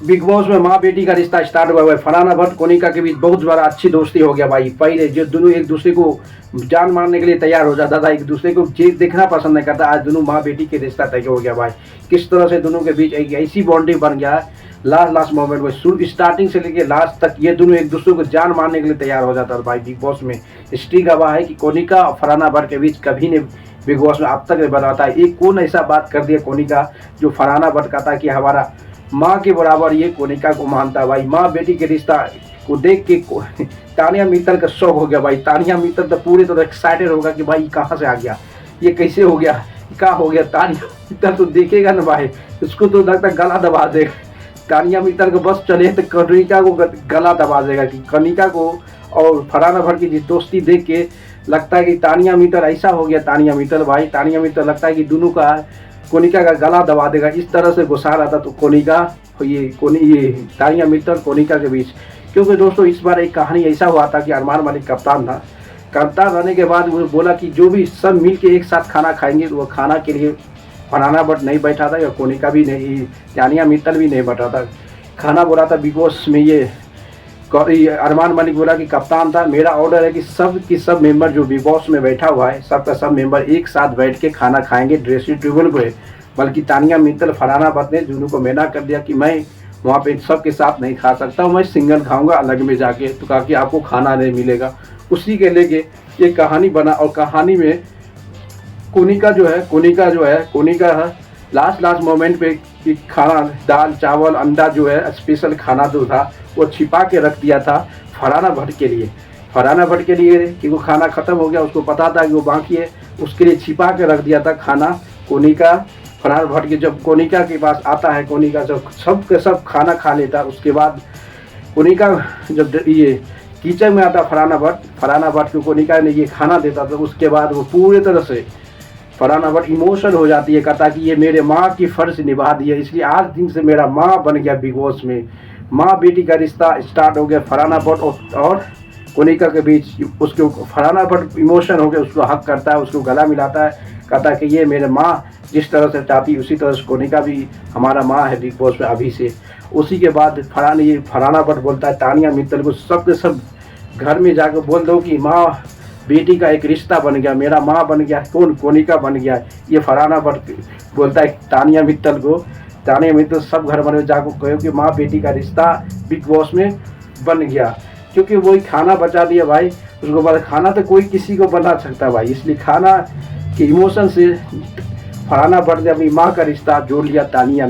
Big boss में माँ बेटी का रिश्ता स्टार्ट हुआ है। फरहाना भट्ट कोनिका के बीच बहुत बड़ा अच्छी दोस्ती हो गया भाई। पहले जो दोनों एक दूसरे को जान मारने के लिए तैयार हो जाता था, एक दूसरे को देखना पसंद नहीं करता, आज दोनों माँ बेटी के रिश्ता तय हो गया भाई। किस तरह से दोनों के बीच एक ऐसी बॉन्डिंग बन गया है, लास्ट मोमेंट में शुरू स्टार्टिंग से लेके लास्ट तक ये दोनों एक दूसरे को जान मारने के लिए तैयार हो जाता था भाई। बिग बॉस में हिस्ट्री गवाह है कि कोनिका और फरहाना भट्ट के बीच कभी ने बिग बॉस में अब तक नहीं बनाता है। एक कौन ऐसा बात कर दिया कोनिका जो फरहाना भट्ट का था कि हमारा माँ के बराबर ये कोनिका को मानता है भाई। माँ बेटी के रिश्ता को देख के तानिया मित्तल का शौक हो गया भाई। तानिया मित्तल तो पूरी तरह एक्साइटेड होगा कि भाई कहाँ से आ गया, ये कैसे हो गया, क्या हो गया। तानिया मित्तल तो देखेगा ना भाई, उसको तो लगता गला दबा देगा। तानिया मित्तल को बस चले तो कनिका को गला दबा देगा कि कनिका को और फरहाना भट्ट की दोस्ती देख के लगता है कि तानिया मित्तल ऐसा हो गया। तानिया मित्तल भाई, तानिया मित्तल लगता है कि दोनों का कोनिका का गला दबा देगा। इस तरह से घुसा रहा था तो कोनिका ये तानिया मित्तल कोनिका के बीच। क्योंकि दोस्तों इस बार एक कहानी ऐसा हुआ था कि अरमान मलिक कप्तान था। कप्तान रहने के बाद वो बोला कि जो भी सब मिल के एक साथ खाना खाएंगे, तो वो खाना के लिए फरहाना भट्ट नहीं बैठा था या कोनिका भी नहीं, तानिया मित्तल भी नहीं बैठा था। खाना बोला था बिग बॉस में ये अरमान मलिक बोला कि कप्तान था, मेरा ऑर्डर है कि सब की सब मेंबर जो बिग बॉस में बैठा हुआ है सब का सब मेंबर एक साथ बैठ के खाना खाएंगे ड्रेसिंग टेबल पे। बल्कि तानिया मित्तल फरहाना भट्ट ने दोनों को मना कर दिया कि मैं वहाँ पे सबके साथ नहीं खा सकता, मैं सिंगल खाऊंगा अलग में जाके। तो कहा कि आपको खाना नहीं मिलेगा। उसी के लेके ये कहानी बना और कहानी में कोनिका लास्ट मोमेंट पे कि खाना दाल चावल अंडा जो है स्पेशल खाना जो था वो छिपा के रख दिया था फरहाना भट्ट के लिए। फरहाना भट्ट के लिए कि वो खाना ख़त्म हो गया, उसको पता था कि वो बाकी है, उसके लिए छिपा के रख दिया था खाना। कोनिका फरहाना भट्ट के जब कोनिका के पास आता है, कोनिका जब सब के सब खाना खा लेता, उसके बाद कोनिका जब ये किचन में आता फरहाना भट्ट को कोनिका ने ये खाना देता, तो उसके बाद वो पूरी तरह से फरहाना भट्ट इमोशनल हो जाती है, कहता कि ये मेरे माँ की फ़र्ज निभा दी है, इसलिए आज दिन से मेरा माँ बन गया बिग बॉस में। माँ बेटी का रिश्ता स्टार्ट हो गया फरहाना भट्ट और कोनिका के बीच। उसको फरहाना भट्ट इमोशन हो गया, उसको हक करता है, उसको गला मिलाता है, कहता कि ये मेरे माँ जिस तरह से चाहती उसी तरह से कोनिका भी हमारा माँ है बिग बॉस में अभी से। उसी के बाद फरहाना भट्ट बोलता है तानिया मित्तल को सब के सब घर में जाकर बोल दो कि माँ बेटी का एक रिश्ता बन गया, मेरा माँ बन गया, कौन कोनिका बन गया। ये फरहाना भट्ट बोलता है तानिया मित्तल को। तानिया मित्तल सब घर में जाकर कहो कि माँ बेटी का रिश्ता बिग बॉस में बन गया। क्योंकि वही खाना बचा दिया भाई, उसको बाद खाना तो कोई किसी को बना सकता भाई, इसलिए खाना के इमोशन से फरहाना भट्ट ने अपनी माँ का रिश्ता जोड़ लिया तानिया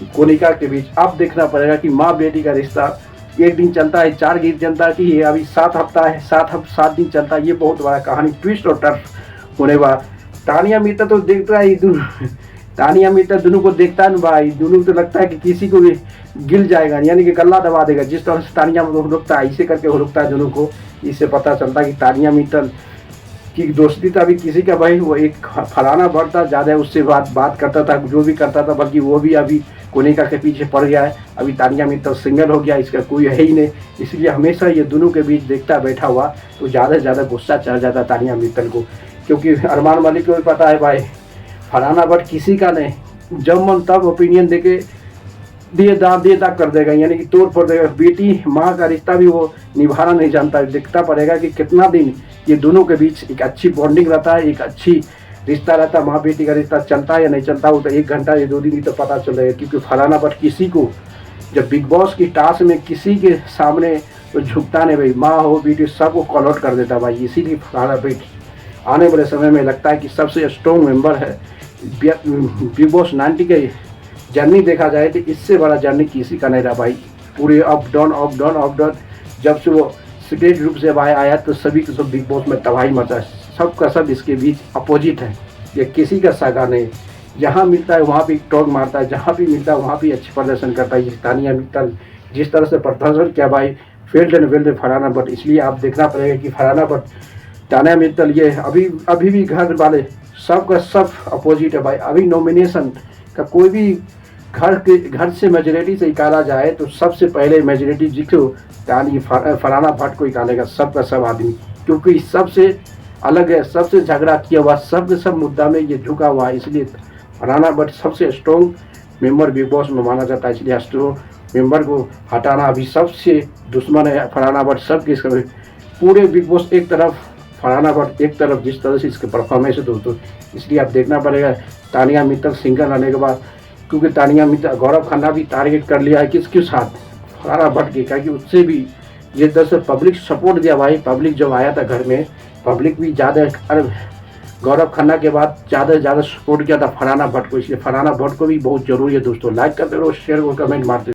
कोनिका के बीच। अब देखना पड़ेगा कि माँ बेटी का रिश्ता एक दिन चलता है, 4 दिन चलता है कि ये अभी 7 हफ्ता है, 7 दिन चलता है। ये बहुत बड़ा कहानी ट्विस्ट और टर्फ होने वाला। तानिया मित्तल तो देखता है तानिया मित्तल दोनों को देखता है ना भाई, दोनों को तो लगता है कि किसी को भी गिर जाएगा, यानी कि गला दबा देगा। जिस तरह से तानिया रुकता है ऐसे करके रुकता है दोनों को। इससे पता चलता है कि तानिया मित्तल की दोस्ती था अभी किसी का भाई, वो एक फरहाना भट्ट था, ज़्यादा उससे बात करता था, जो भी करता था, बल्कि वो भी अभी कोनिका के पीछे पड़ गया है। अभी तानिया मित्तल सिंगल हो गया, इसका कोई है ही नहीं। इसलिए हमेशा ये दोनों के बीच देखता बैठा हुआ तो ज़्यादा से ज़्यादा गुस्सा चढ़ जाता तानिया मित्तल को। क्योंकि अरमान मलिक को भी पता है भाई फरहाना भट्ट किसी का नहीं, जब मन तब ओपिनियन देके दिए दाग कर देगा, यानी कि तोड़ फोड़ देगा। बेटी माँ का रिश्ता भी वो निभाना नहीं जानता। देखता पड़ेगा कि कितना दिन ये दोनों के बीच एक अच्छी बॉन्डिंग रहता है, एक अच्छी रिश्ता रहता है। माँ बेटी का रिश्ता चलता है या नहीं चलता, वो तो 1 घंटा या 2 दिन ही तो पता चलेगा। क्योंकि फरहाना भट्ट किसी को जब बिग बॉस की टास्क में किसी के सामने तो झुकता नहीं भाई, माँ हो बेटी सबको कॉल आउट कर देता भाई। इसीलिए फरहाना भट्ट आने वाले समय में लगता है कि सबसे स्ट्रॉन्ग मेंबर है। बिग बॉस 90 के जर्नी देखा जाए तो इससे बड़ा जर्नी किसी का नहीं रहा भाई। पूरे अप डाउन जब से वो सीक्रेट रूप से भाई आया तो सभी के सब बिग बॉस में तबाही मचा है। सब का सब इसके बीच अपोजिट है, ये किसी का सगा नहीं। जहाँ मिलता है वहाँ भी टॉक मारता है, जहाँ भी मिलता है वहाँ भी अच्छी प्रदर्शन करता है। तानिया मित्तल जिस तरह से प्रदर्शन किया भाई, field and weld Farhana Bhatt. इसलिए आप देखना पड़ेगा कि फरहाना भट्ट तानिया मित्तल ये अभी भी घर वाले सब का सब अपोजिट है भाई। अभी नॉमिनेशन का कोई भी घर से मेजोरिटी से निकाला जाए तो सबसे पहले मेजोरिटी जिसको फरहाना भट्ट को निकालेगा सबका सब आदमी। क्योंकि सबसे अलग है, सबसे झगड़ा किया हुआ, सब मुद्दा में ये झुका हुआ है। इसलिए फरहाना भट्ट सबसे स्ट्रॉन्ग मेंबर बिग बॉस में माना जाता है, इसलिए एस्ट्रो मेंबर को हटाना अभी सबसे दुश्मन है फरहाना भट्ट। सब किस पूरे बिग बॉस एक तरफ, फरहाना भट्ट एक तरफ, जिस तरह से इसके परफॉर्मेंस है दोस्तों, इसलिए आप देखना पड़ेगा तानिया मित्तल सिंगल आने के बाद, क्योंकि तानिया मित्तल गौरव खन्ना भी टारगेट कर लिया है किसके साथ, फरहाना भट्ट के, क्योंकि उससे भी ये दरअसल पब्लिक सपोर्ट दिया भाई। पब्लिक जब आया था घर में, पब्लिक भी ज़्यादा, अरे गौरव खन्ना के बाद ज़्यादा से ज़्यादा सपोर्ट किया था फरहाना भट्ट को, इसलिए फरहाना भट्ट को भी बहुत जरूरी है दोस्तों। लाइक करते रहो, शेयर और कमेंट मारते